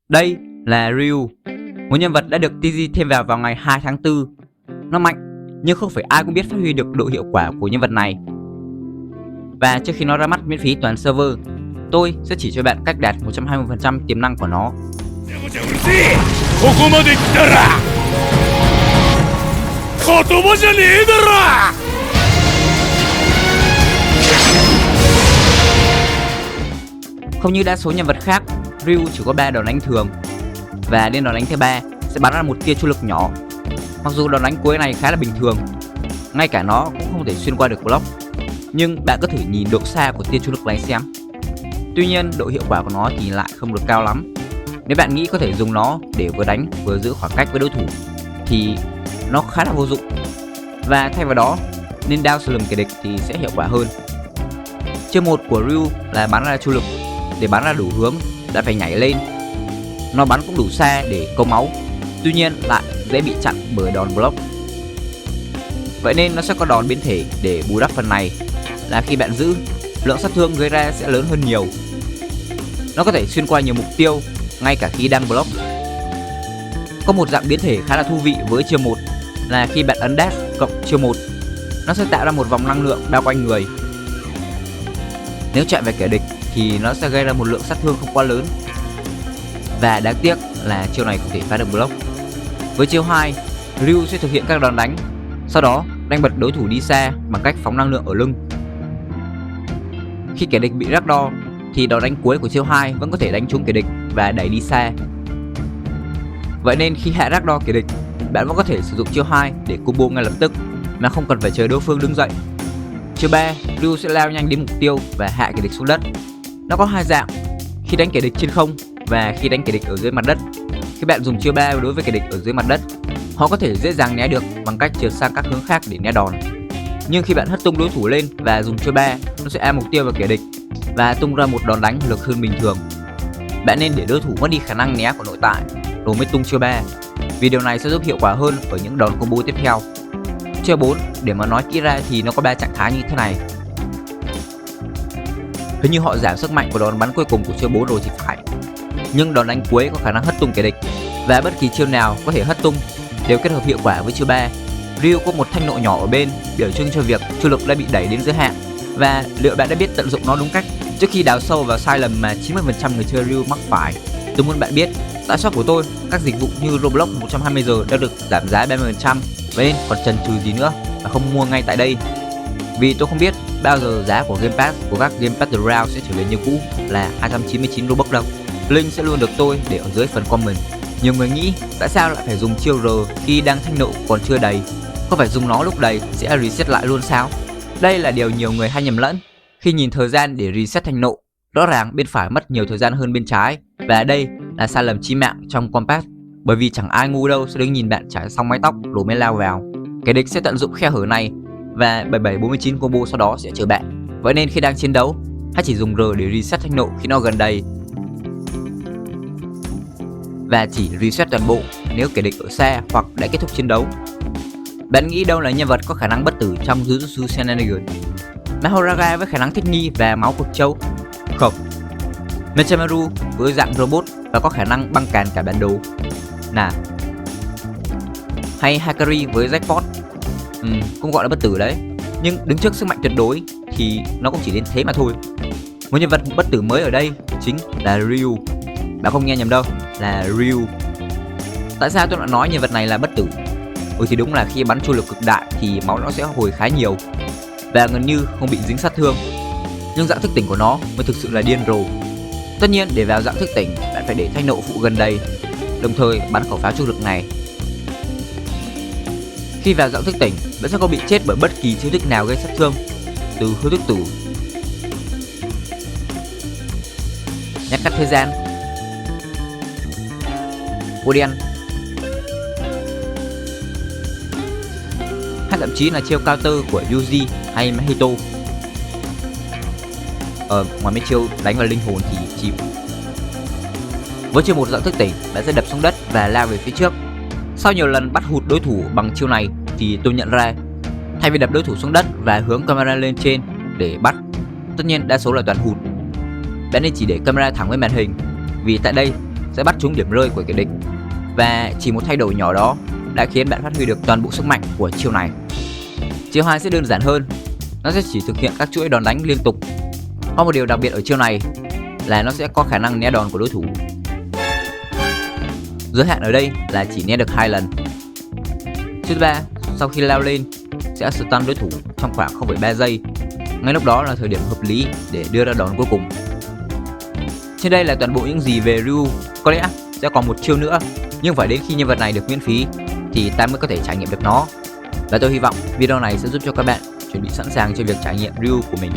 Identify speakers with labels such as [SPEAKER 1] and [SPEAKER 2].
[SPEAKER 1] Đây là Ryu, một nhân vật đã được TG thêm vào ngày 2 tháng 4. Nó mạnh, nhưng không phải ai cũng biết phát huy được độ hiệu quả của nhân vật này. Và trước khi nó ra mắt miễn phí toàn server, tôi sẽ chỉ cho bạn cách đạt 120% tiềm năng của nó. Không như đa số nhân vật khác, Ryu chỉ có 3 đòn đánh thường, và đến đòn đánh thứ 3 sẽ bắn ra một tia chu lực nhỏ. Mặc dù đòn đánh cuối này khá là bình thường, ngay cả nó cũng không thể xuyên qua được block, nhưng bạn có thể nhìn độ xa của tia chu lực này xem. Tuy nhiên độ hiệu quả của nó thì lại không được cao lắm. Nếu bạn nghĩ có thể dùng nó để vừa đánh vừa giữ khoảng cách với đối thủ thì nó khá là vô dụng, và thay vào đó nên down slam kẻ địch thì sẽ hiệu quả hơn. Chiêu 1 của Ryu là bắn ra chu lực. Để bắn ra đủ hướng đã phải nhảy lên. Nó bắn cũng đủ xa để câu máu, tuy nhiên lại dễ bị chặn bởi đòn block. Vậy nên nó sẽ có đòn biến thể để bù đắp phần này, là khi bạn giữ, lượng sát thương gây ra sẽ lớn hơn nhiều. Nó có thể xuyên qua nhiều mục tiêu ngay cả khi đang block. Có một dạng biến thể khá là thú vị với chiêu 1 là khi bạn ấn dash cộng chiêu 1, nó sẽ tạo ra một vòng năng lượng bao quanh người. Nếu chạm về kẻ địch thì nó sẽ gây ra một lượng sát thương không quá lớn. Và đáng tiếc là chiêu này không thể phá được block. Với chiêu 2, Ryu sẽ thực hiện các đòn đánh, sau đó đánh bật đối thủ đi xa bằng cách phóng năng lượng ở lưng. Khi kẻ địch bị ragdoll thì đòn đánh cuối của chiêu 2 vẫn có thể đánh trúng kẻ địch và đẩy đi xa. Vậy nên khi hạ ragdoll kẻ địch, bạn vẫn có thể sử dụng chiêu 2 để combo ngay lập tức mà không cần phải chờ đối phương đứng dậy. Chiêu 3, Ryu sẽ lao nhanh đến mục tiêu và hạ kẻ địch xuống đất. Nó có hai dạng, khi đánh kẻ địch trên không và khi đánh kẻ địch ở dưới mặt đất. Khi bạn dùng chiêu 3 đối với kẻ địch ở dưới mặt đất, họ có thể dễ dàng né được bằng cách trượt sang các hướng khác để né đòn. Nhưng khi bạn hất tung đối thủ lên và dùng chiêu 3, nó sẽ aim mục tiêu vào kẻ địch và tung ra một đòn đánh lực hơn bình thường. Bạn nên để đối thủ mất đi khả năng né của nội tại rồi mới tung chiêu 3, vì điều này sẽ giúp hiệu quả hơn ở những đòn combo tiếp theo. Chiêu 4, để mà nói kỹ ra thì nó có 3 trạng thái như thế này. Hình như họ giảm sức mạnh của đòn bắn cuối cùng của chiêu 4 rồi thì phải. Nhưng đòn đánh cuối có khả năng hất tung kẻ địch, và bất kỳ chiêu nào có thể hất tung đều kết hợp hiệu quả với chiêu 3. Ryu có một thanh nộ nhỏ ở bên biểu trưng cho việc chu lực đã bị đẩy đến giới hạn, và liệu bạn đã biết tận dụng nó đúng cách trước khi đào sâu vào sai lầm mà 90% người chơi Ryu mắc phải. Tôi muốn bạn biết tại shop của tôi các dịch vụ như Roblox 120 giờ đã được giảm giá 30%, vậy nên còn chần chừ gì nữa mà không mua ngay tại đây. Vì tôi không biết bao giờ giá của Game Pass của các Game Battle Royale sẽ trở về như cũ là 299 Robux đâu. Link sẽ luôn được tôi để ở dưới phần comment. Nhiều người nghĩ tại sao lại phải dùng chiêu R khi đang thanh nộ còn chưa đầy, có phải dùng nó lúc đầy sẽ reset lại luôn sao? Đây là điều nhiều người hay nhầm lẫn khi nhìn thời gian để reset thanh nộ. Rõ ràng bên phải mất nhiều thời gian hơn bên trái, và đây là sai lầm chí mạng trong combat, bởi vì chẳng ai ngu đâu sẽ đứng nhìn bạn trải xong mái tóc rồi mới lao vào. Kẻ địch sẽ tận dụng khe hở này và 7749 combo sau đó sẽ chờ bạn. Vậy nên khi đang chiến đấu, hãy chỉ dùng R để reset thanh nộ khi nó gần đầy, và chỉ reset toàn bộ nếu kẻ địch ở xa hoặc đã kết thúc chiến đấu. Bạn nghĩ đâu là nhân vật có khả năng bất tử trong Jujutsu Shenanigan? Mahoraga với khả năng thích nghi và máu cực châu? Không. Mechamaru với dạng robot và có khả năng băng càn cả bản đồ? Nào. Hay Hakari với jackpot? Cũng gọi là bất tử đấy, nhưng đứng trước sức mạnh tuyệt đối thì nó cũng chỉ đến thế mà thôi. Một nhân vật bất tử mới ở đây chính là Ryu. Bạn không nghe nhầm đâu, là Ryu. Tại sao tôi lại nói nhân vật này là bất tử? Thì đúng là khi bắn chu lực cực đại thì máu nó sẽ hồi khá nhiều và gần như không bị dính sát thương. Nhưng dạng thức tỉnh của nó mới thực sự là điên rồ. Tất nhiên để vào dạng thức tỉnh, bạn phải để thanh nộ phụ gần đầy, đồng thời bắn khẩu pháo chu lực này. Khi vào dạng thức tỉnh, bạn sẽ không bị chết bởi bất kỳ chiêu thức nào gây sát thương, từ hư thức tử, nhát cắt thời gian, ô đen, hay thậm chí là chiêu counter của Yuji hay Mahito. Ngoài mấy chiêu đánh vào linh hồn thì chịu. Với chiêu 1 dạng thức tỉnh, bạn sẽ đập xuống đất và lao về phía trước. Sau nhiều lần bắt hụt đối thủ bằng chiêu này thì tôi nhận ra, thay vì đập đối thủ xuống đất và hướng camera lên trên để bắt, tất nhiên đa số là toàn hụt, bạn nên chỉ để camera thẳng với màn hình, vì tại đây sẽ bắt trúng điểm rơi của kẻ địch, và chỉ một thay đổi nhỏ đó đã khiến bạn phát huy được toàn bộ sức mạnh của chiêu này. Chiêu 2 sẽ đơn giản hơn, nó sẽ chỉ thực hiện các chuỗi đòn đánh liên tục. Có một điều đặc biệt ở chiêu này là nó sẽ có khả năng né đòn của đối thủ. Giới hạn ở đây là chỉ né được 2 lần. Chiêu thứ 3, sau khi leo lên sẽ stun đối thủ trong khoảng 0,3 giây. Ngay lúc đó là thời điểm hợp lý để đưa ra đòn cuối cùng. Trên đây là toàn bộ những gì về Ryu. Có lẽ sẽ còn một chiêu nữa, nhưng phải đến khi nhân vật này được miễn phí thì ta mới có thể trải nghiệm được nó. Và tôi hy vọng video này sẽ giúp cho các bạn chuẩn bị sẵn sàng cho việc trải nghiệm Ryu của mình.